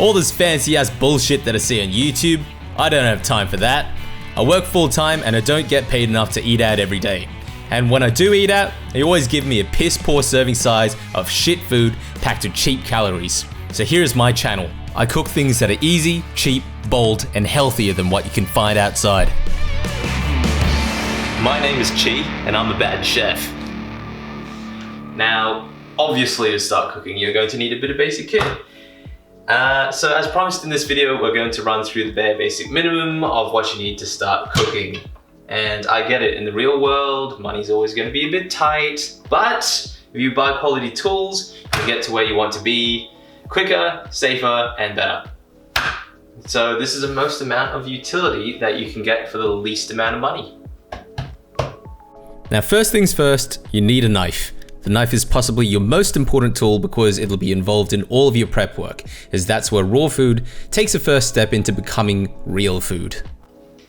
All this fancy ass bullshit that I see on YouTube, I don't have time for that. I work full time and I don't get paid enough to eat out every day. And when I do eat out, they always give me a piss poor serving size of shit food packed with cheap calories. So here's my channel. I cook things that are easy, cheap, bold, and healthier than what you can find outside. My name is Chi, and I'm a bad chef. Now, obviously to start cooking, you're going to need a bit of basic kit. So as promised in this video, we're going to run through the bare basic minimum of what you need to start cooking. And I get it, in the real world, money's always going to be a bit tight, but if you buy quality tools, you get to where you want to be quicker, safer, and better. So this is the most amount of utility that you can get for the least amount of money. Now, first things first, you need a knife. The knife is possibly your most important tool because it'll be involved in all of your prep work, as that's where raw food takes a first step into becoming real food.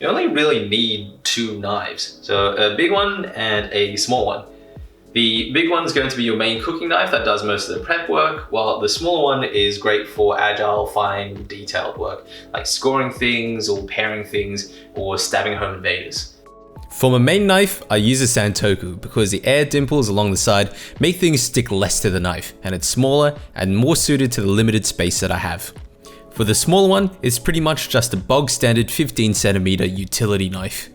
You only really need two knives, so a big one and a small one. The big one's going to be your main cooking knife that does most of the prep work, while the smaller one is great for agile, fine, detailed work, like scoring things or pairing things or stabbing home invaders. For my main knife, I use a Santoku because the air dimples along the side make things stick less to the knife, and it's smaller and more suited to the limited space that I have. For the smaller one, it's pretty much just a bog standard 15cm utility knife.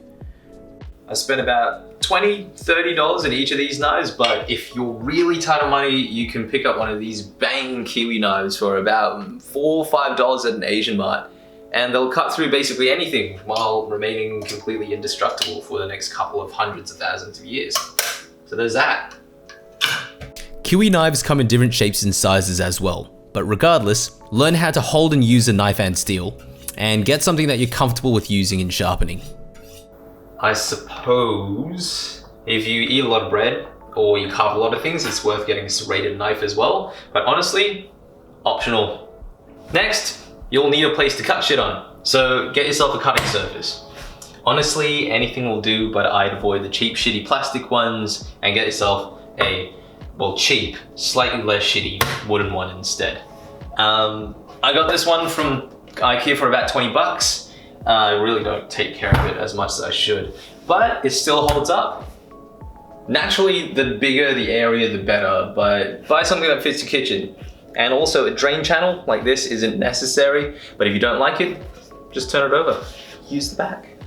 I spent about $20–30 in each of these knives, but if you're really tight on money, you can pick up one of these bang Kiwi knives for about $4 or $5 at an Asian mart. And they'll cut through basically anything while remaining completely indestructible for the next couple of hundreds of thousands of years. So there's that. Kiwi knives come in different shapes and sizes as well, but regardless, learn how to hold and use a knife and steel, and get something that you're comfortable with using and sharpening. I suppose if you eat a lot of bread or you carve a lot of things, it's worth getting a serrated knife as well, but honestly, optional. Next, you'll need a place to cut shit on, so get yourself a cutting surface. Honestly, anything will do, but I'd avoid the cheap, shitty plastic ones and get yourself a, well, cheap, slightly less shitty wooden one instead. I got this one from IKEA for about 20 bucks. I really don't take care of it as much as I should, but it still holds up. Naturally, the bigger the area, the better, but buy something that fits your kitchen. And also a drain channel like this isn't necessary, but if you don't like it, just turn it over. Use the back.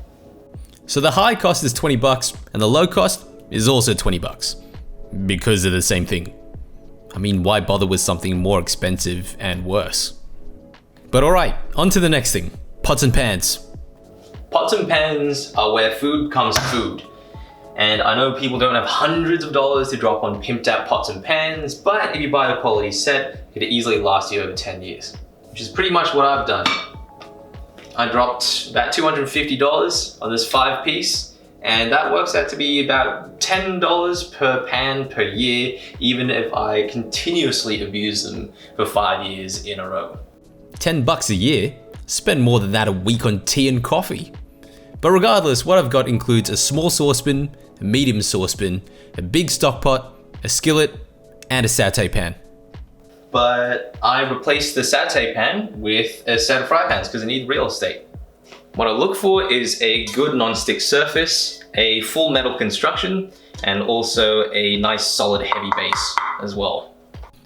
So the high cost is 20 bucks and the low cost is also 20 bucks because of the same thing. I mean, why bother with something more expensive and worse? But all right, on to the next thing, pots and pans. Pots and pans are where food comes food. And I know people don't have hundreds of dollars to drop on pimped out pots and pans, but if you buy a quality set, it could easily last you over 10 years, which is pretty much what I've done. I dropped about $250 on this 5-piece, and that works out to be about $10 per pan per year, even if I continuously abuse them for 5 years in a row. 10 bucks a year? Spend more than that a week on tea and coffee. But regardless, what I've got includes a small saucepan, a medium saucepan, a big stock pot, a skillet, and a satay pan. But I replaced the satay pan with a set of fry pans because I need real estate. What I look for is a good non-stick surface, a full metal construction, and also a nice solid heavy base as well.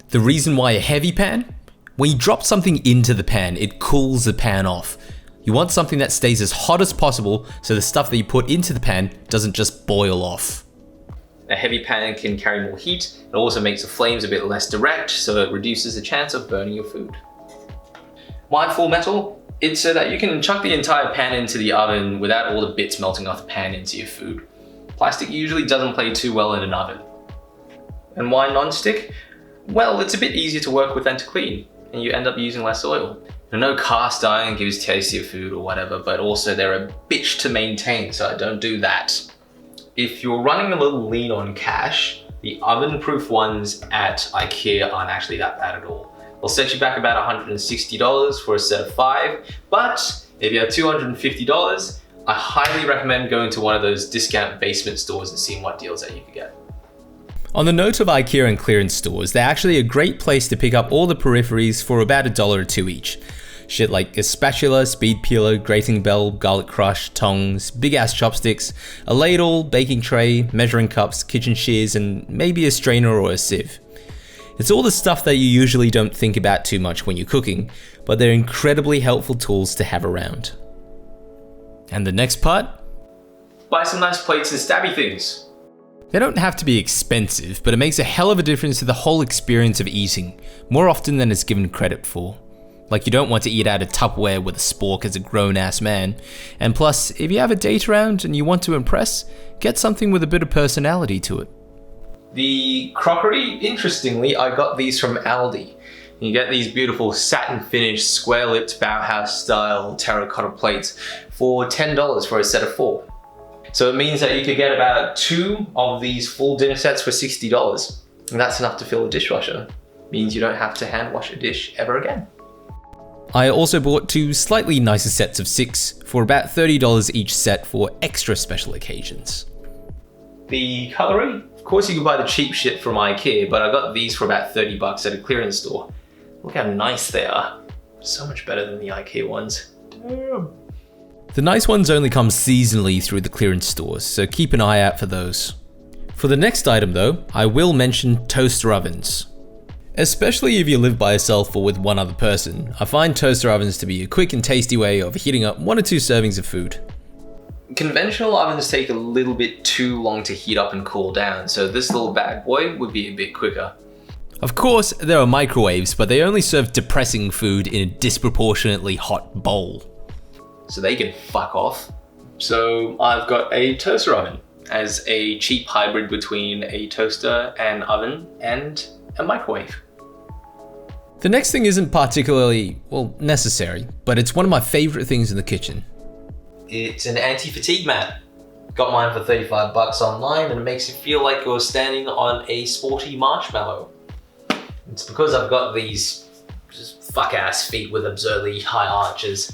The reason why a heavy pan? When you drop something into the pan, it cools the pan off. You want something that stays as hot as possible so the stuff that you put into the pan doesn't just boil off. A heavy pan can carry more heat. It also makes the flames a bit less direct, so it reduces the chance of burning your food. Why full metal? It's so that you can chuck the entire pan into the oven without all the bits melting off the pan into your food. Plastic usually doesn't play too well in an oven. And why non-stick? Well, it's a bit easier to work with than to clean, and you end up using less oil. I know cast iron gives tastier food or whatever, but also they're a bitch to maintain, so I don't do that. If you're running a little lean on cash, the oven-proof ones at IKEA aren't actually that bad at all. They'll set you back about $160 for a set of 5, but if you have $250, I highly recommend going to one of those discount basement stores and seeing what deals that you can get. On the note of IKEA and clearance stores, they're actually a great place to pick up all the peripheries for about $1 or $2 each. Shit like a spatula, speed peeler, grating bell, garlic crush, tongs, big ass chopsticks, a ladle, baking tray, measuring cups, kitchen shears, and maybe a strainer or a sieve. It's all the stuff that you usually don't think about too much when you're cooking, but they're incredibly helpful tools to have around. And the next part? Buy some nice plates and stabby things. They don't have to be expensive, but it makes a hell of a difference to the whole experience of eating, more often than it's given credit for. Like, you don't want to eat out of Tupperware with a spork as a grown-ass man. And plus, if you have a date around and you want to impress, get something with a bit of personality to it. The crockery, interestingly, I got these from Aldi. You get these beautiful satin finished, square-lipped Bauhaus style terracotta plates for $10 for a set of 4. So it means that you could get about 2 of these full dinner sets for $60. And that's enough to fill a dishwasher. Means you don't have to hand wash a dish ever again. I also bought 2 slightly nicer sets of 6 for about $30 each set for extra special occasions. The cutlery, of course you can buy the cheap shit from IKEA, but I got these for about $30 at a clearance store. Look how nice they are. So much better than the IKEA ones. Damn. The nice ones only come seasonally through the clearance stores, so keep an eye out for those. For the next item though, I will mention toaster ovens. Especially if you live by yourself or with one other person, I find toaster ovens to be a quick and tasty way of heating up 1 or 2 servings of food. Conventional ovens take a little bit too long to heat up and cool down, so this little bad boy would be a bit quicker. Of course, there are microwaves, but they only serve depressing food in a disproportionately hot bowl. So they can fuck off. So I've got a toaster oven as a cheap hybrid between a toaster, an oven, and a microwave. The next thing isn't particularly, well, necessary, but it's one of my favorite things in the kitchen. It's an anti-fatigue mat. Got mine for $35 online, and it makes you feel like you're standing on a sporty marshmallow. It's because I've got these just fuck-ass feet with absurdly high arches.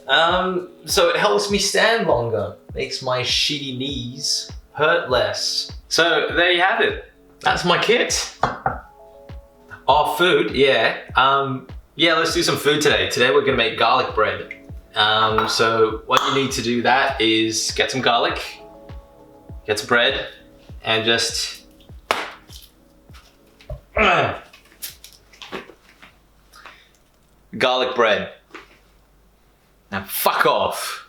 So it helps me stand longer, makes my shitty knees hurt less. So there you have it. That's my kit. Oh, food, yeah. Yeah, let's do some food today. Today we're gonna make garlic bread. So what you need to do that is get some garlic, get some bread, and just garlic bread. Now fuck off.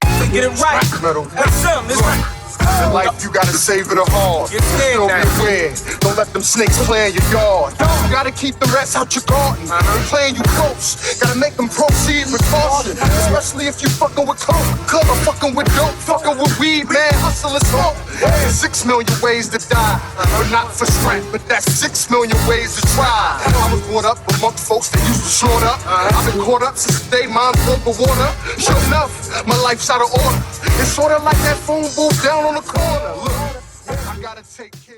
Get it right. That's something. It's right. In life, you gotta save it hard. Don't get weird. Don't let them snakes play in your yard. You gotta keep the rats out your garden. They're playing you close. Gotta make them proceed with caution. Especially if you fucking with coke, club or fucking with dope, fucking with weed, man. Hustle and smoke. There's 6 million ways to die, but not for strength. But that's 6 million ways to try. I was brought up among folks that used to short up. I've been caught up since the day mom broke the water. Sure enough, my life's out of order. It's sorta like that phone booth down on the corner. Look, I gotta take care.